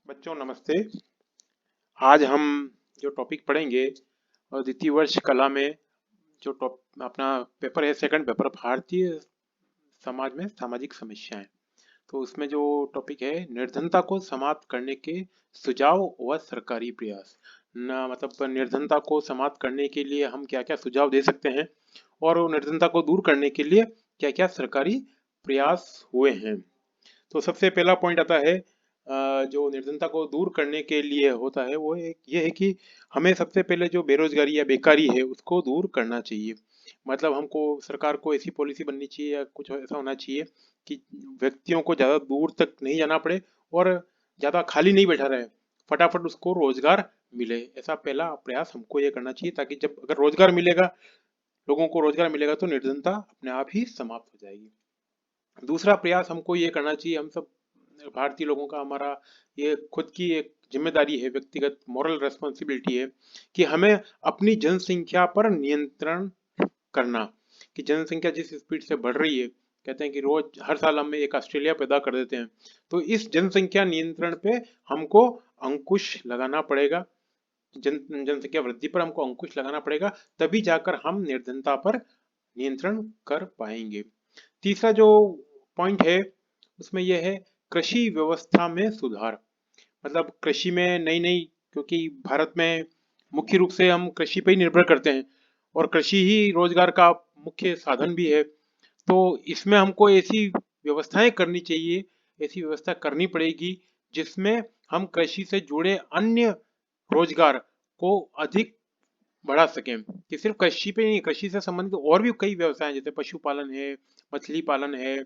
बच्चों नमस्ते। आज हम जो टॉपिक पढ़ेंगे और द्वितीय वर्ष कला में जो टॉप अपना पेपर है, सेकंड पेपर भारतीय समाज में सामाजिक समस्याएं। तो उसमें जो टॉपिक है निर्धनता को समाप्त करने के सुझाव व सरकारी प्रयास। न मतलब निर्धनता को समाप्त करने के लिए हम क्या क्या सुझाव दे सकते हैं और वो निर्धनता को दूर करने के लिए क्या क्या सरकारी प्रयास हुए हैं। तो सबसे पहला पॉइंट आता है जो निर्धनता को दूर करने के लिए होता है वो एक ये है कि हमें सबसे पहले जो बेरोजगारी या बेकारी है उसको दूर करना चाहिए। मतलब हमको सरकार को ऐसी पॉलिसी बननी चाहिए या कुछ ऐसा होना चाहिए कि व्यक्तियों को ज़्यादा दूर तक नहीं जाना पड़े और ज़्यादा खाली नहीं बैठा रहे, फटाफट उसको रोजगार मिले। ऐसा पहला प्रयास हमको ये करना चाहिए ताकि जब अगर रोजगार मिलेगा, लोगों को रोजगार मिलेगा तो निर्धनता अपने आप ही समाप्त हो जाएगी। दूसरा प्रयास हमको ये करना चाहिए, हम सब भारतीय लोगों का हमारा ये खुद की एक जिम्मेदारी है, व्यक्तिगत मॉरल रेस्पॉन्सिबिलिटी है कि हमें अपनी जनसंख्या पर नियंत्रण करना। कि जनसंख्या जिस स्पीड से बढ़ रही है, कहते हैं कि रोज हर साल हम एक ऑस्ट्रेलिया पैदा कर देते हैं। तो इस जनसंख्या नियंत्रण पे हमको अंकुश लगाना पड़ेगा। जनसंख्या वृद्धि पर हमको अंकुश लगाना पड़ेगा, तभी जाकर हम निर्धनता पर नियंत्रण कर पाएंगे। तीसरा जो पॉइंट है उसमें यह है कृषि व्यवस्था में सुधार। मतलब कृषि में नई नई, क्योंकि भारत में मुख्य रूप से हम कृषि पर ही निर्भर करते हैं और कृषि ही रोजगार का मुख्य साधन भी है। तो इसमें हमको ऐसी व्यवस्थाएं करनी चाहिए, ऐसी व्यवस्था करनी पड़ेगी जिसमें हम कृषि से जुड़े अन्य रोजगार को अधिक बढ़ा सकें। कि सिर्फ कृषि पे नहीं, कृषि से संबंधित और भी कई व्यवसाय हैं, जैसे पशुपालन है, मछली पालन है,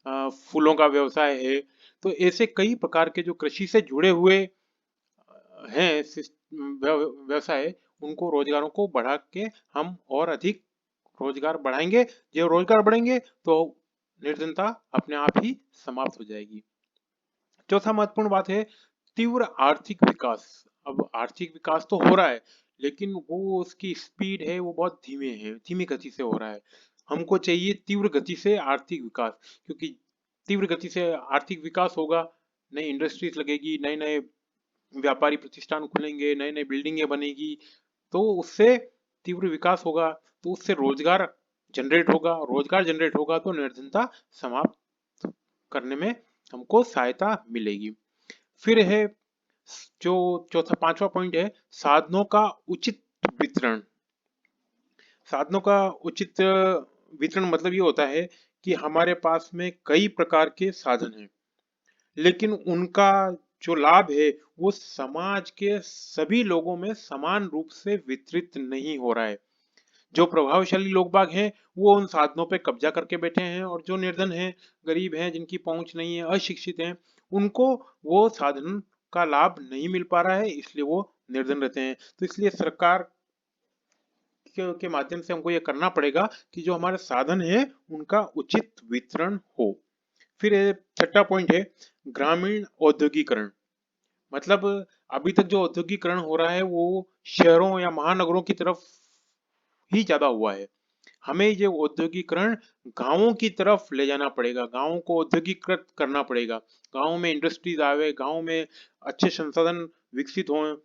फूलों का व्यवसाय है। तो ऐसे कई प्रकार के जो कृषि से जुड़े हुए हैं व्यवसाय, उनको रोजगारों को बढ़ा के हम और अधिक रोजगार बढ़ाएंगे। जो रोजगार बढ़ेंगे तो निर्धनता अपने आप ही समाप्त हो जाएगी। चौथा महत्वपूर्ण बात है तीव्र आर्थिक विकास। अब आर्थिक विकास तो हो रहा है, लेकिन वो उसकी स्पीड है वो बहुत धीमे है, धीमी गति से हो रहा है। हमको चाहिए तीव्र गति से आर्थिक विकास, क्योंकि तीव्र गति से आर्थिक विकास होगा, नई इंडस्ट्रीज लगेगी, नए नए व्यापारी प्रतिष्ठान खुलेंगे, नए नए बिल्डिंगें बनेगी। तो उससे तीव्र विकास होगा, तो उससे रोजगार जनरेट होगा, रोजगार जनरेट होगा तो निर्धनता समाप्त करने में हमको सहायता मिलेगी। फिर है जो चौथा पांचवा पॉइंट है साधनों का उचित वितरण। साधनों का उचित वितरण मतलब ये होता है कि हमारे पास में कई प्रकार के साधन हैं, लेकिन उनका जो लाभ है वो समाज के सभी लोगों में समान रूप से वितरित नहीं हो रहा है। जो प्रभावशाली लोग बाग हैं वो उन साधनों पे कब्जा करके बैठे हैं, और जो निर्धन हैं, गरीब हैं, जिनकी पहुंच नहीं है, अशिक्षित हैं, उनको वो साधन का लाभ नहीं मिल पा रहा है, इसलिए वो निर्धन रहते हैं। तो इसलिए सरकार के माध्यम से हमको ये करना पड़ेगा कि जो हमारे साधन है उनका उचित वितरण हो। फिर छठा पॉइंट है ग्रामीण औद्योगिकरण। मतलब अभी तक जो औद्योगिकरण हो रहा है वो शहरों या महानगरों की तरफ ही ज्यादा हुआ है। हमें ये औद्योगिकरण गांवों की तरफ ले जाना पड़ेगा, गांवों को औद्योगिकृत करना पड़ेगा। गांव में इंडस्ट्रीज आवे, गांव में अच्छे संसाधन विकसित हों।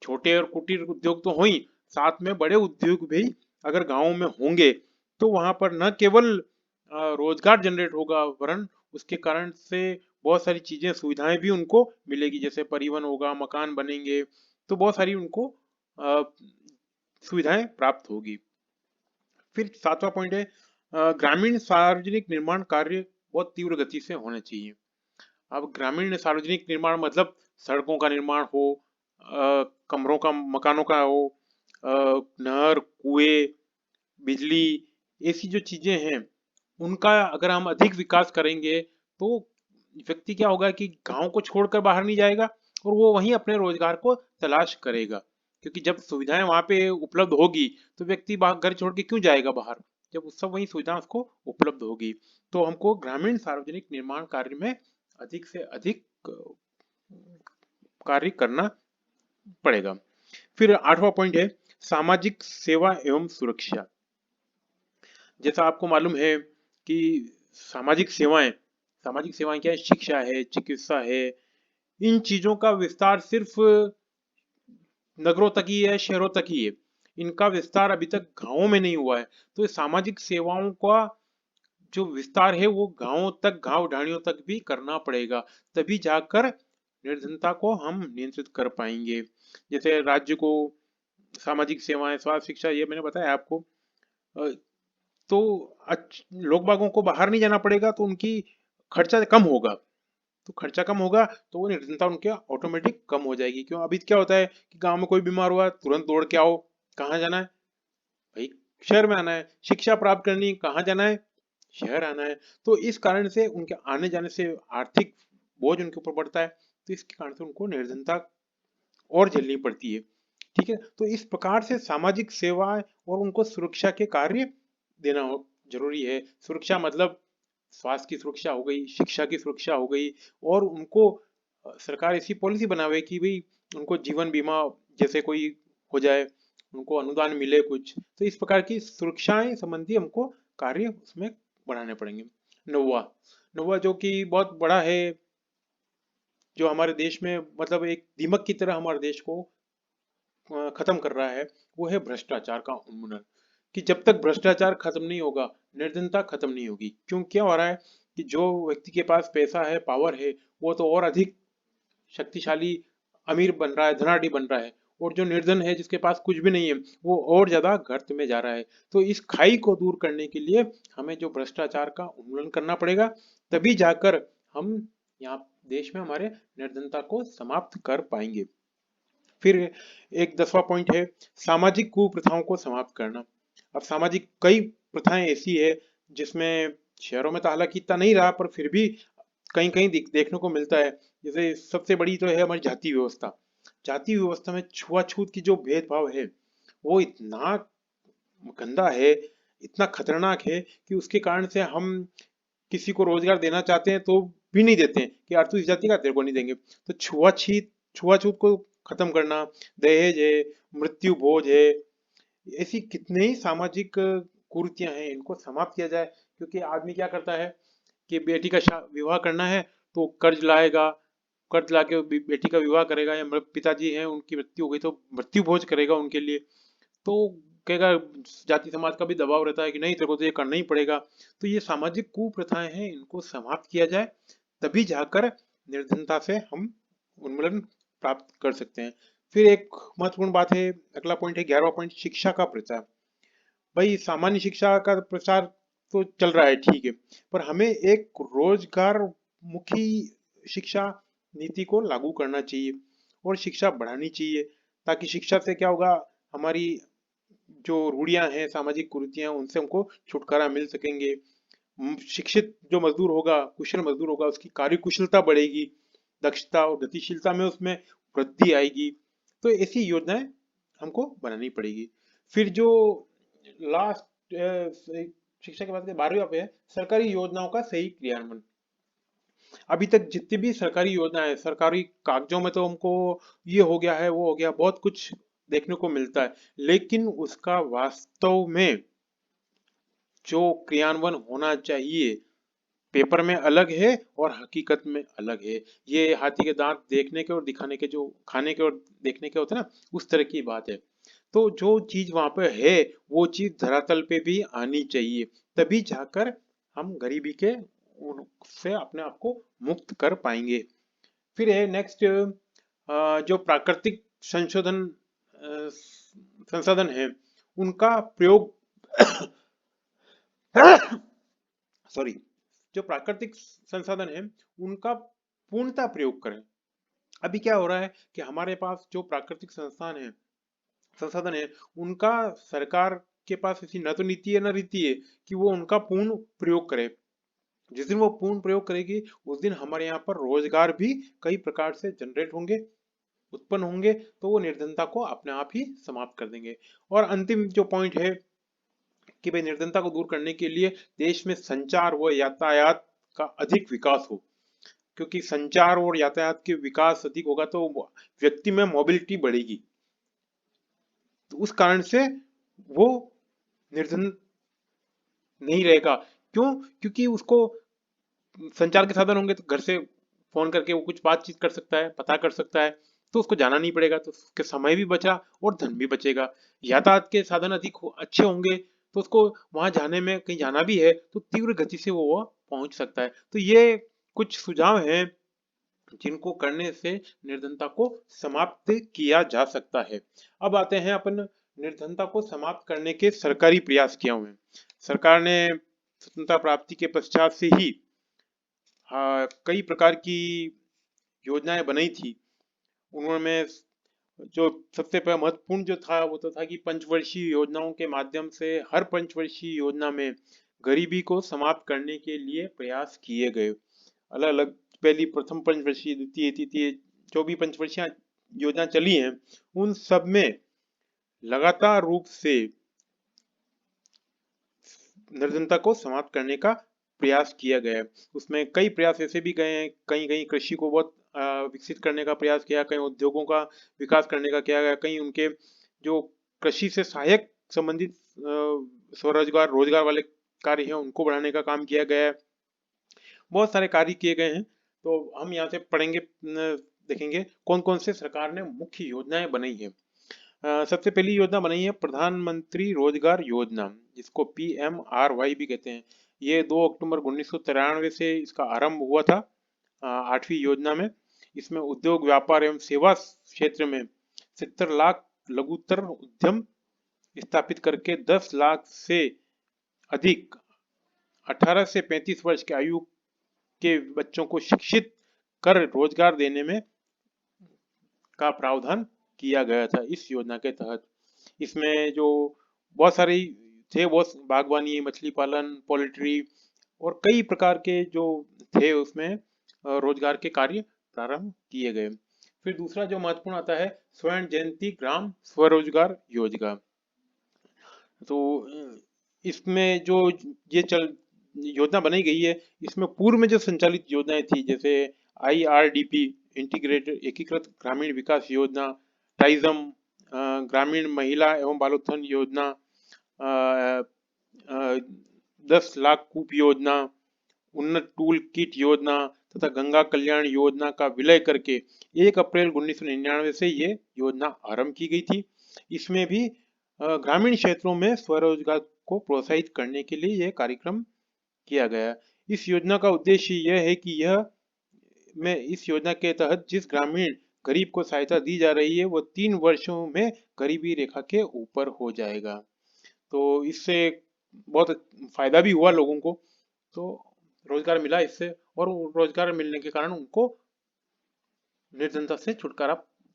छोटे और कुटीर उद्योग तो हो ही, साथ में बड़े उद्योग भी अगर गांव में होंगे तो वहां पर न केवल रोजगार जनरेट होगा, वरन उसके कारण से बहुत सारी चीजें सुविधाएं भी उनको मिलेगी, जैसे परिवहन होगा, मकान बनेंगे, तो बहुत सारी उनको अ, सुविधाएं प्राप्त होगी। फिर सातवां पॉइंट है ग्रामीण सार्वजनिक निर्माण कार्य बहुत तीव्र गति से होने चाहिए। अब ग्रामीण सार्वजनिक निर्माण मतलब सड़कों का निर्माण हो, कमरों का, मकानों का हो, नहर, कुएं, बिजली, ऐसी जो चीजें हैं उनका अगर हम अधिक विकास करेंगे तो व्यक्ति क्या होगा कि गांव को छोड़कर बाहर नहीं जाएगा और वो वहीं अपने रोजगार को तलाश करेगा। क्योंकि जब सुविधाएं वहां पे उपलब्ध होगी तो व्यक्ति घर छोड़ के क्यों जाएगा बाहर, जब उस सब वही सुविधा उसको उपलब्ध होगी। तो हमको ग्रामीण सार्वजनिक निर्माण कार्य में अधिक से अधिक कार्य करना पड़ेगा। फिर आठवां पॉइंट है सामाजिक सेवा एवं सुरक्षा। जैसा आपको मालूम है कि सामाजिक सेवाएं, सामाजिक सेवाएं क्या है, शिक्षा है, चिकित्सा है, इन चीजों का विस्तार सिर्फ नगरों तक ही है, शहरों तक ही है। इनका विस्तार अभी तक गांवों में नहीं हुआ है। तो ये सामाजिक सेवाओं का जो विस्तार है वो गांवों तक, गांव ढाणियों तक भी करना पड़ेगा, तभी जाकर निर्धनता को हम नियंत्रित कर पाएंगे। जैसे राज्य को सामाजिक सेवाएं, स्वास्थ्य, शिक्षा, ये मैंने बताया आपको। अ, तो लोग बागों को बाहर नहीं जाना पड़ेगा, तो उनकी खर्चा कम होगा। तो खर्चा कम होगा तो वो निर्धनता उनके ऑटोमेटिक कम हो जाएगी। क्यों, अभी क्या होता है कि गांव में कोई बीमार हुआ तुरंत दौड़ के आओ, कहाँ जाना है भाई, शहर में आना है। शिक्षा प्राप्त करनी, कहाँ जाना है, शहर आना है। तो इस कारण से उनके आने जाने से आर्थिक बोझ उनके ऊपर बढ़ता है। तो इसके कारण से उनको निर्धनता और झेलनी पड़ती है। ठीक है, तो इस प्रकार से सामाजिक सेवाएं और उनको सुरक्षा के कार्य देना जरूरी है। सुरक्षा मतलब स्वास्थ्य की सुरक्षा हो गई, शिक्षा की सुरक्षा हो गई, और उनको सरकार ऐसी पॉलिसी बनावे कि भाई उनको जीवन बीमा जैसे कोई हो जाए, उनको अनुदान मिले कुछ। तो इस प्रकार की सुरक्षाएं संबंधी हमको कार्य उसमें बढ़ाने पड़ेंगे। नौवा, नौवा जो कि बहुत बड़ा है, जो हमारे देश में मतलब एक दीमक की तरह हमारे देश को खत्म कर रहा है, वो है भ्रष्टाचार का उन्मूलन। कि जब तक भ्रष्टाचार खत्म नहीं होगा, निर्धनता खत्म नहीं होगी। क्यों, क्या हो रहा है कि जो व्यक्ति के पास पैसा है, पावर है, वो तो और अधिक शक्तिशाली, अमीर बन रहा है, धनाढ़ी बन रहा है। और जो निर्धन है, जिसके पास कुछ भी नहीं है, वो और ज्यादा गर्त में जा रहा है। तो इस खाई को दूर करने के लिए हमें जो भ्रष्टाचार का उन्मूलन करना पड़ेगा, तभी जाकर हम यहाँ देश में हमारे निर्धनता को समाप्त कर पाएंगे। फिर एक 10वां पॉइंट है सामाजिक कुप्रथाओं को समाप्त करना। अब सामाजिक कई प्रथाएं ऐसी है जिसमें शहरों में तो हालांकि इतना नहीं रहा, पर फिर भी कहीं कहीं देखने को मिलता है। जैसे सबसे बड़ी तो है हमारी जाति व्यवस्था। जाति व्यवस्था में छुआछूत की जो भेदभाव है, वो इतना गंदा है, इतना खतरनाक है कि उसके कारण से हम किसी को रोजगार देना चाहते हैं तो भी नहीं देते हैं कि यार तू इस जाति का, तेरे को नहीं देंगे। तो छुआछूत को खत्म करना, दहेज है, मृत्यु भोज है, ऐसी कितने ही सामाजिक कुरीतियां हैं, इनको समाप्त किया जाए। क्योंकि आदमी क्या करता है कि बेटी का विवाह करना है तो कर्ज लाएगा, कर्ज लाके बेटी का विवाह करेगा, या पिताजी हैं उनकी मृत्यु हो गई तो मृत्यु भोज करेगा उनके लिए। तो कहेगा, जाति समाज का भी दबाव रहता है कि नहीं तेरे को तो ये करना ही पड़ेगा। तो ये सामाजिक कुप्रथाएं हैं, इनको समाप्त किया जाए, तभी जाकर निर्धनता से हम उन्मूलन प्राप्त कर सकते हैं। फिर एक महत्वपूर्ण बात है, अगला पॉइंट है 11वां पॉइंट, शिक्षा का प्रचार। भाई सामान्य शिक्षा का प्रचार तो चल रहा है, ठीक है, पर हमें एक रोजगार मुखी शिक्षा नीति को लागू करना चाहिए और शिक्षा बढ़ानी चाहिए। ताकि शिक्षा से क्या होगा, हमारी जो रूढ़ियां हैं, सामाजिक कुरीतियां, उनसे हमको छुटकारा मिल सकेंगे। शिक्षित जो मजदूर होगा, कुशल मजदूर होगा, उसकी कार्य कुशलता बढ़ेगी, दक्षता और गतिशीलता में उसमें वृद्धि आएगी। तो ऐसी योजनाएं हमको बनानी पड़ेगी। फिर जो लास्ट शिक्षा के बाद 12वां पे है सरकारी योजनाओं का सही क्रियान्वयन। अभी तक जितनी भी सरकारी योजना है, सरकारी कागजों में तो हमको ये हो गया है, वो हो गया, बहुत कुछ देखने को मिलता है, लेकिन उसका वास्तव में जो क्रियान्वयन होना चाहिए, पेपर में अलग है और हकीकत में अलग है। ये हाथी के दांत देखने के और दिखाने के, जो खाने के और देखने के होते हैं ना, उस तरह की बात है। तो जो चीज वहां पे है, वो चीज धरातल पे भी आनी चाहिए, तभी जाकर हम गरीबी के से अपने आप को मुक्त कर पाएंगे। फिर है नेक्स्ट, जो प्राकृतिक संशोधन संसाधन है, उनका प्रयोग सॉरी, जो प्राकृतिक संसाधन है उनका पूर्णतः प्रयोग करें। अभी क्या हो रहा है कि हमारे पास जो प्राकृतिक संसाधन है, उनका सरकार के पास ऐसी न तो नीति है न रीति है कि वो उनका पूर्ण प्रयोग करे। जिस दिन वो पूर्ण प्रयोग करेगी, उस दिन हमारे यहाँ पर रोजगार भी कई प्रकार से जनरेट होंगे, उत्पन्न होंगे, तो वो निर्धनता को अपने आप ही समाप्त कर देंगे। और अंतिम जो पॉइंट है कि भाई निर्धनता को दूर करने के लिए देश में संचार व यातायात का अधिक विकास हो। क्योंकि संचार और यातायात के विकास अधिक होगा तो व्यक्ति में मोबिलिटी बढ़ेगी, तो उस कारण से वो निर्धन नहीं रहेगा। क्यों, क्योंकि उसको संचार के साधन होंगे तो घर से फोन करके वो कुछ बातचीत कर सकता है, पता कर सकता है, तो उसको जाना नहीं पड़ेगा, तो उसके समय भी बचा और धन भी बचेगा। यातायात के साधन अधिक अच्छे होंगे तो उसको वहां जाने में, कहीं जाना भी है तो तीव्र गति से वो पहुंच सकता है। तो ये कुछ सुझाव हैं जिनको करने से निर्धनता को समाप्त किया जा सकता है। अब आते हैं अपन निर्धनता को समाप्त करने के सरकारी प्रयास किए हुए हैं। सरकार ने स्वतंत्रता प्राप्ति के पश्चात से ही कई प्रकार की योजनाएं बनाई थी। उन्होंने जो सबसे महत्वपूर्ण जो था वो तो था कि पंचवर्षीय योजनाओं के माध्यम से हर पंचवर्षीय योजना में गरीबी को समाप्त करने के लिए प्रयास किए गए। अलग अलग पहली प्रथम पंचवर्षीय, द्वितीय, तृतीय, जो भी पंचवर्षीय योजना चली हैं उन सब में लगातार रूप से निर्धनता को समाप्त करने का प्रयास किया गया है। उसमें कई प्रयास ऐसे भी गए हैं, कहीं कहीं कृषि को बहुत विकसित करने का प्रयास किया, कहीं उद्योगों का विकास करने का किया गया, कहीं उनके जो कृषि से सहायक संबंधित स्वरोजगार, रोजगार वाले कार्य हैं उनको बढ़ाने का काम किया गया है। बहुत सारे कार्य किए गए हैं। तो हम यहाँ से पढ़ेंगे, देखेंगे कौन कौन से सरकार ने मुख्य योजनाएं बनाई है। सबसे पहली योजना बनाई है प्रधानमंत्री रोजगार योजना, जिसको PMRY भी कहते हैं। ये 2 अक्टूबर 1993 से इसका आरंभ हुआ था। 8वीं योजना में इसमें उद्योग, व्यापार एवं सेवा क्षेत्र में 70 लाख लघुतर उद्यम स्थापित करके 10 लाख से अधिक 18 से 35 वर्ष की आयु के बच्चों को शिक्षित कर रोजगार देने में का प्रावधान किया गया था इस योजना के तहत। इसमें जो बहुत सारी थे, बहुत बागवानी, मछली पालन, पोल्ट्री और कई प्रकार के जो थे उसमें रोजगार के कार्य प्रारंभ किए गए। फिर दूसरा जो महत्वपूर्ण आता है स्वर्ण जयंती ग्राम स्वरोजगार योजना। तो इसमें जो ये योजना बनाई गई है, इसमें पूर्व में जो संचालित योजनाएं थी जैसे IRDP, इंटीग्रेटेड एकीकृत ग्रामीण विकास योजना, टाइजम, ग्रामीण महिला एवं बालोत्थान योजना, 10 लाख कूप योजना, उन्नत टूल किट योजना तथा गंगा कल्याण योजना का विलय करके 1 अप्रैल 1999 से ये योजना आरंभ की गई थी। इसमें भी ग्रामीण क्षेत्रों में स्वरोजगार को प्रोत्साहित करने के लिए यह कार्यक्रम किया गया। इस योजना का उद्देश्य यह है कि इस योजना के तहत जिस ग्रामीण गरीब को सहायता दी जा रही है वो 3 वर्षों में गरीबी रेखा के ऊपर हो जाएगा। तो इससे बहुत फायदा भी हुआ लोगों को, तो रोजगार मिला इससे, और रोजगार मिलने के कारण उनको निर्धनता से छुटकारा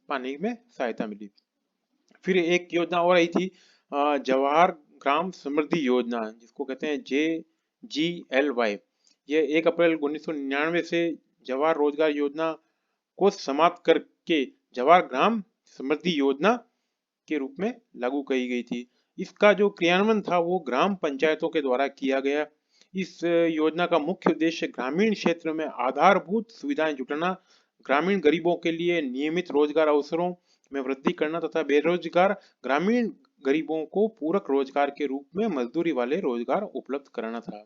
पाने में सहायता मिली। फिर एक योजना और आई थी जवाहर ग्राम समृद्धि योजना, जिसको कहते हैं JGLY। ये 1 अप्रैल 1999 से जवाहर रोजगार योजना को समाप्त करके जवाहर ग्राम समृद्धि योजना के रूप में लागू की गई थी। इसका जो क्रियान्वयन था वो ग्राम पंचायतों के द्वारा किया गया। इस योजना का मुख्य उद्देश्य ग्रामीण क्षेत्र में आधारभूत सुविधाएं जुटाना, ग्रामीण गरीबों के लिए नियमित रोजगार अवसरों में वृद्धि करना तथा बेरोजगार ग्रामीण गरीबों को पूरक रोजगार के रूप में मजदूरी वाले रोजगार उपलब्ध कराना था।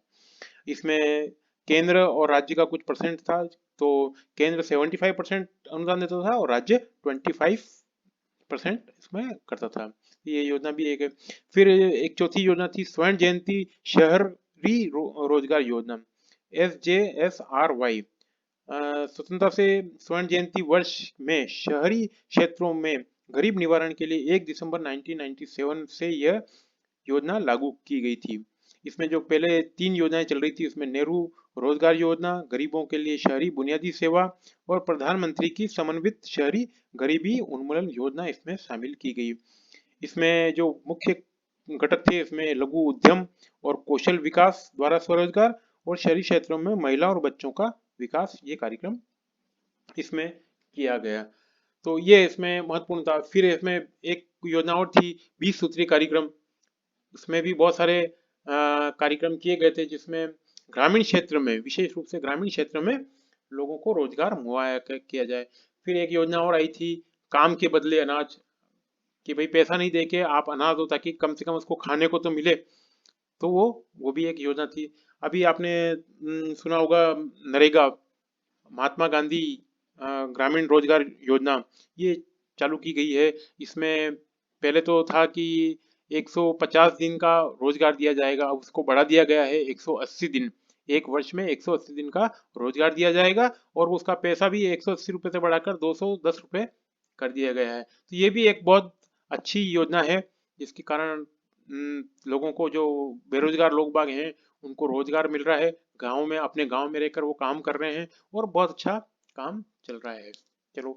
इसमें केंद्र और राज्य का कुछ परसेंट था, तो केंद्र 75% अनुदान देता था और राज्य 25% इसमें करता था। ये योजना भी एक है। फिर एक चौथी योजना थी स्वर्ण जयंती शहरी रोजगार योजना, SJSRY। स्वतंत्रता से स्वर्ण जयंती वर्ष में शहरी क्षेत्रों में गरीब निवारण के लिए 1 दिसंबर 1997 से यह योजना लागू की गई थी। इसमें जो पहले 3 योजनाएं चल रही थी उसमें नेहरू रोजगार योजना, गरीबों के लिए शहरी बुनियादी सेवा और प्रधानमंत्री की समन्वित शहरी गरीबी उन्मूलन योजना इसमें शामिल की गई। इसमें जो मुख्य घटक थे इसमें लघु उद्यम और कौशल विकास द्वारा स्वरोजगार और शहरी क्षेत्रों में महिला और बच्चों का विकास, ये कार्यक्रम इसमें किया गया। तो ये इसमें महत्वपूर्ण था। फिर इसमें एक योजना और थी 20 सूत्री कार्यक्रम। उसमें भी बहुत सारे कार्यक्रम किए गए थे जिसमें ग्रामीण क्षेत्र में, विशेष रूप से ग्रामीण क्षेत्र में लोगों को रोजगार मुहैया किया जाए। फिर एक योजना और आई थी काम के बदले अनाज, कि भाई पैसा नहीं दे के आप अनाज दो ताकि कम से कम उसको खाने को तो मिले। तो वो भी एक योजना थी। अभी आपने सुना होगा नरेगा, महात्मा गांधी ग्रामीण रोजगार योजना ये चालू की गई है। इसमें पहले तो था कि 150 दिन का रोजगार दिया जाएगा, अब उसको बढ़ा दिया गया है 180 दिन। एक वर्ष में 180 दिन का रोजगार दिया जाएगा और उसका पैसा भी 180 रुपये से बढ़ाकर 210 रुपये कर दिया गया है। तो ये भी एक बहुत अच्छी योजना है जिसके कारण लोगों को, जो बेरोजगार लोग बाग हैं, उनको रोजगार मिल रहा है। गांव में, अपने गांव में रहकर वो काम कर रहे हैं और बहुत अच्छा काम चल रहा है। चलो,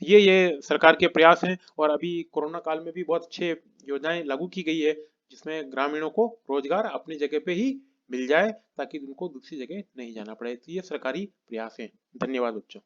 तो ये सरकार के प्रयास हैं और अभी कोरोना काल में भी बहुत अच्छे योजनाएं लागू की गई है जिसमें ग्रामीणों को रोजगार अपनी जगह पे ही मिल जाए ताकि उनको दूसरी जगह नहीं जाना पड़े। तो ये सरकारी प्रयास हैं। धन्यवाद बच्चों।